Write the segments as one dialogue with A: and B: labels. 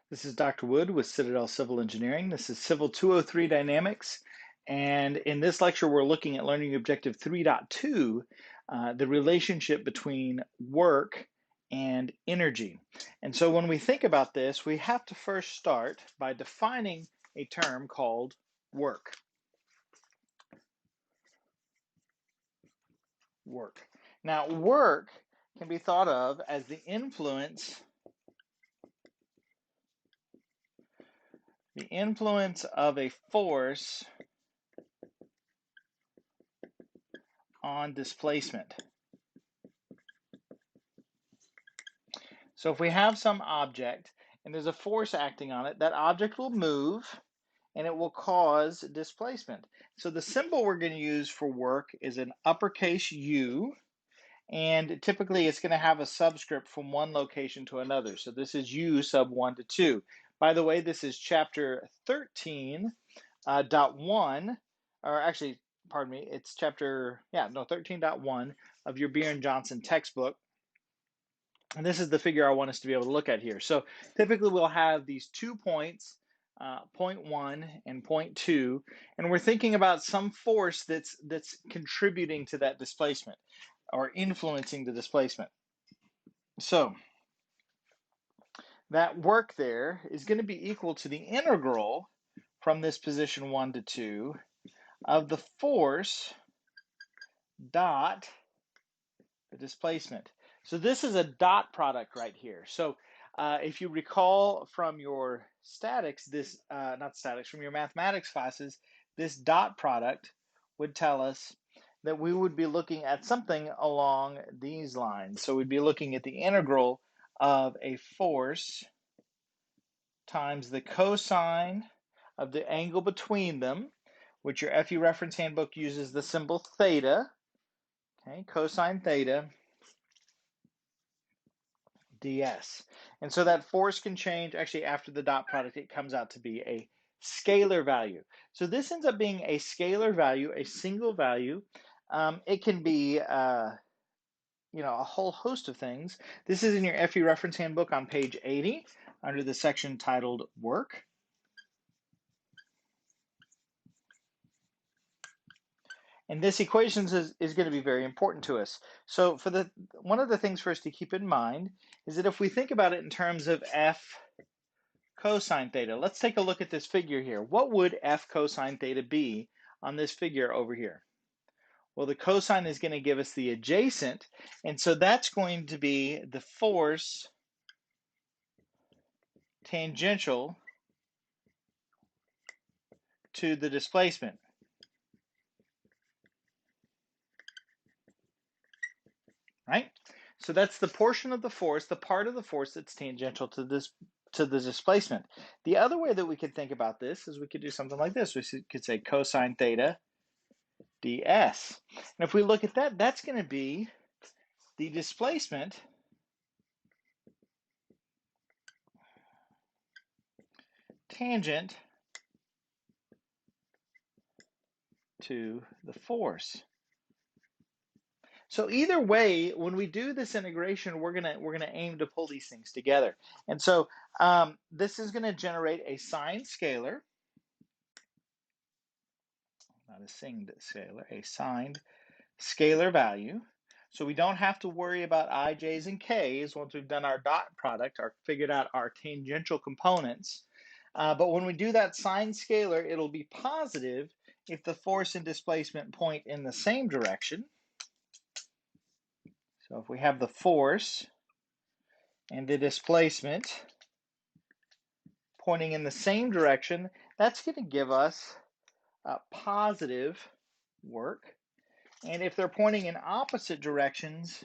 A: This is Dr. Wood with Citadel Civil Engineering. This is CIVL 203 Dynamics. And in this lecture, we're looking at Learning Objective 3.2, the relationship between work and energy. And so when we think about this, we have to first start by defining a term called work. Work. Now, work can be thought of as the influence of a force on displacement. So if we have some object and there's a force acting on it, that object will move and it will cause displacement. So the symbol we're going to use for work is an uppercase U, and typically it's going to have a subscript from one location to another. So this is U sub 1 to 2. By the way, this is chapter 13.1, or actually, pardon me, it's chapter 13.1 of your Beer and Johnson textbook. And this is the figure I want us to be able to look at here. So typically we'll have these 2 points, point 1 and point 2, and we're thinking about some force that's contributing to that displacement or influencing the displacement. So that work there is going to be equal to the integral from this position 1 to 2 of the force dot the displacement. So this is a dot product right here. So if you recall from your statics, from your mathematics classes, this dot product would tell us that we would be looking at something along these lines. So we'd be looking at the integral of a force times the cosine of the angle between them, which your FE reference handbook uses the symbol theta, okay, cosine theta, ds. And so that force can change. Actually, after the dot product, it comes out to be a scalar value. So this ends up being a scalar value, a single value. It can be a whole host of things. This is in your FE reference handbook on page 80 under the section titled Work. And this equation is going to be very important to us. So one of the things for us to keep in mind is that if we think about it in terms of F cosine theta, let's take a look at this figure here. What would F cosine theta be on this figure over here? Well, the cosine is going to give us the adjacent, and so that's going to be the force tangential to the displacement. Right? So that's the portion of the force, the part of the force that's tangential to the displacement. The other way that we could think about this is we could do something like this. We could say cosine theta ds. And if we look at that, that's going to be the displacement tangent to the force. So either way, when we do this integration, we're gonna aim to pull these things together. And so this is going to generate a signed scalar, not a singed scalar, a signed scalar value. So we don't have to worry about I, J's, and K's once we've done our dot product or figured out our tangential components. But when we do that signed scalar, it'll be positive if the force and displacement point in the same direction. So if we have the force and the displacement pointing in the same direction, that's going to give us positive work. And if they're pointing in opposite directions,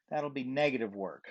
A: that'll be negative work.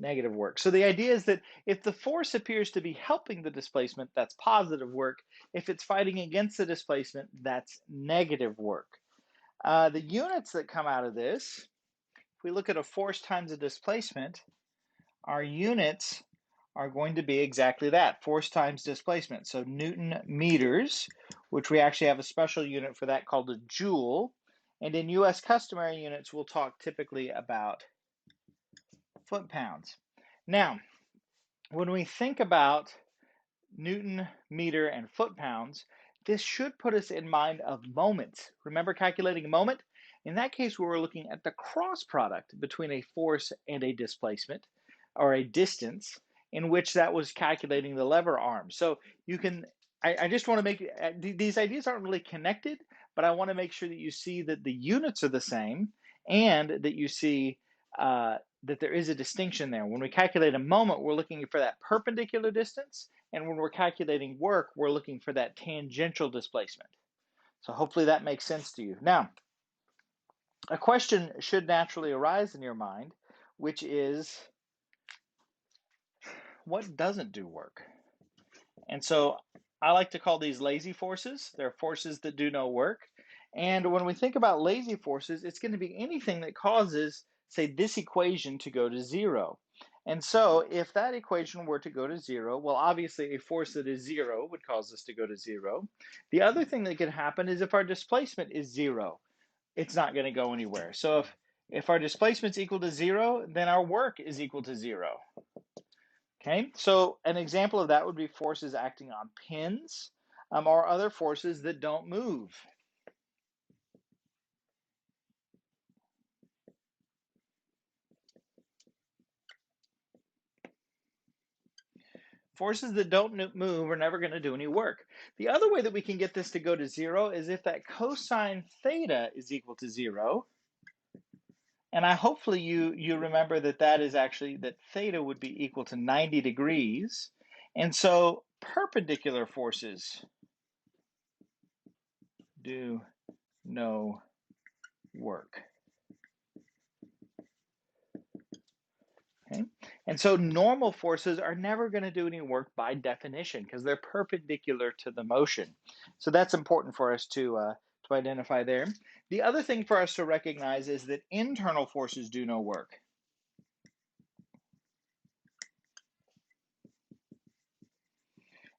A: Negative work. So the idea is that if the force appears to be helping the displacement, that's positive work. If it's fighting against the displacement, that's negative work. The units that come out of this, if we look at a force times a displacement, our units are going to be exactly that, force times displacement. So Newton meters, which we actually have a special unit for that called a joule, And in US customary units, we'll talk typically about foot-pounds. Now, when we think about Newton, meter, and foot-pounds, this should put us in mind of moments. Remember calculating a moment? In that case, we were looking at the cross product between a force and a displacement, or a distance, in which that was calculating the lever arm. So you can, I just want to make, these ideas aren't really connected, but I want to make sure that you see that the units are the same, and that you see that there is a distinction there. When we calculate a moment, we're looking for that perpendicular distance, and when we're calculating work, we're looking for that tangential displacement. So hopefully that makes sense to you. Now, a question should naturally arise in your mind, which is, what doesn't do work? And so I like to call these lazy forces. They're forces that do no work. And when we think about lazy forces, it's going to be anything that causes, say, this equation to go to zero. And so if that equation were to go to zero, well, obviously a force that is zero would cause us to go to zero. The other thing that could happen is if our displacement is zero, it's not going to go anywhere. So if our displacement is equal to zero, then our work is equal to zero. Okay, so an example of that would be forces acting on pins, or other forces that don't move. Forces that don't move are never going to do any work. The other way that we can get this to go to zero is if that cosine theta is equal to zero. And hopefully you remember that that is actually, that theta would be equal to 90 degrees. And so perpendicular forces do no work. Okay? And so normal forces are never going to do any work by definition because they're perpendicular to the motion. So that's important for us to identify there. The other thing for us to recognize is that internal forces do no work.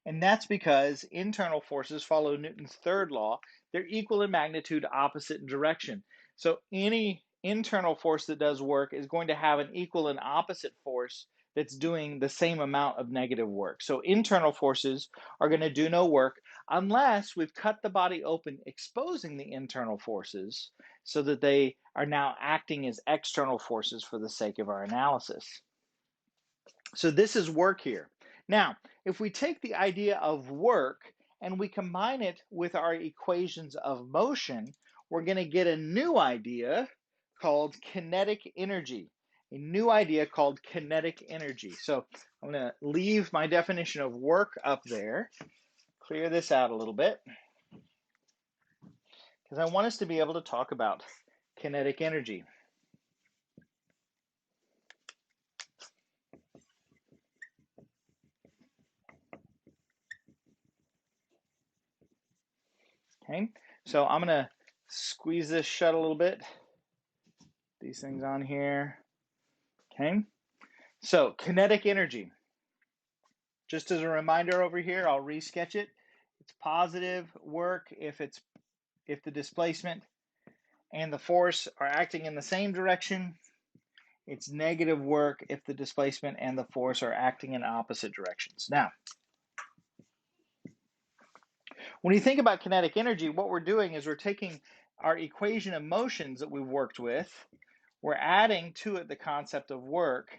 A: And that's because internal forces follow Newton's third law. They're equal in magnitude, opposite in direction. So any internal force that does work is going to have an equal and opposite force that's doing the same amount of negative work. So internal forces are going to do no work unless we've cut the body open, exposing the internal forces so that they are now acting as external forces for the sake of our analysis. So this is work here. Now, if we take the idea of work and we combine it with our equations of motion, we're going to get a new idea called kinetic energy. A new idea called kinetic energy. So I'm going to leave my definition of work up there, clear this out a little bit, because I want us to be able to talk about kinetic energy. Okay, so I'm going to squeeze this shut a little bit. These things on here. Okay, so kinetic energy. Just as a reminder over here, I'll resketch it. It's positive work if the displacement and the force are acting in the same direction. It's negative work if the displacement and the force are acting in opposite directions. Now, when you think about kinetic energy, what we're doing is we're taking our equation of motions that we've worked with, we're adding to it the concept of work,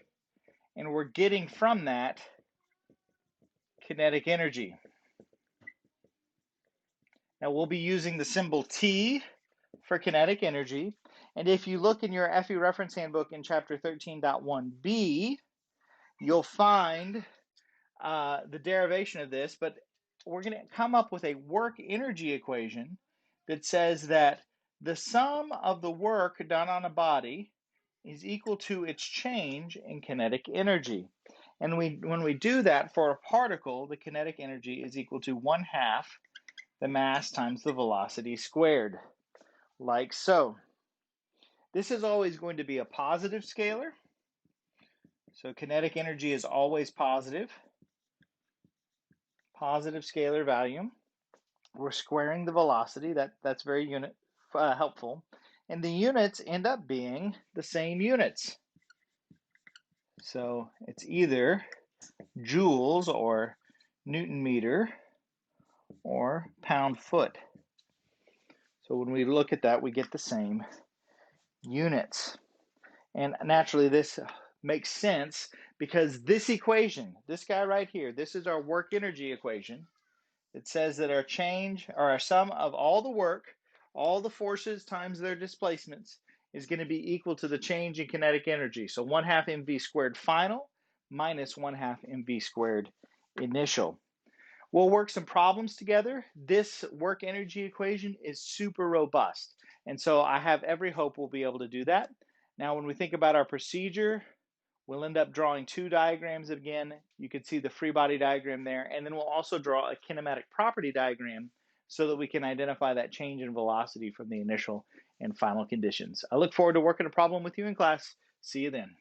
A: and we're getting from that kinetic energy. Now we'll be using the symbol T for kinetic energy. And if you look in your FE reference handbook in chapter 13.1b, you'll find the derivation of this, but we're going to come up with a work energy equation that says that the sum of the work done on a body is equal to its change in kinetic energy. And when we do that for a particle, the kinetic energy is equal to 1/2 the mass times the velocity squared, like so. This is always going to be a positive scalar. So kinetic energy is always positive scalar value. We're squaring the velocity. That's very helpful. And the units end up being the same units. So it's either joules or Newton meter or pound foot. So when we look at that, we get the same units. And naturally, this makes sense because this equation, this guy right here, this is our work energy equation. It says that our change, or our sum of all the work, all the forces times their displacements, is going to be equal to the change in kinetic energy. So 1/2 mv squared final minus 1/2 mv squared initial. We'll work some problems together. This work energy equation is super robust. And so I have every hope we'll be able to do that. Now, when we think about our procedure, we'll end up drawing 2 diagrams again. You can see the free body diagram there. And then we'll also draw a kinematic property diagram so that we can identify that change in velocity from the initial and final conditions. I look forward to working a problem with you in class. See you then.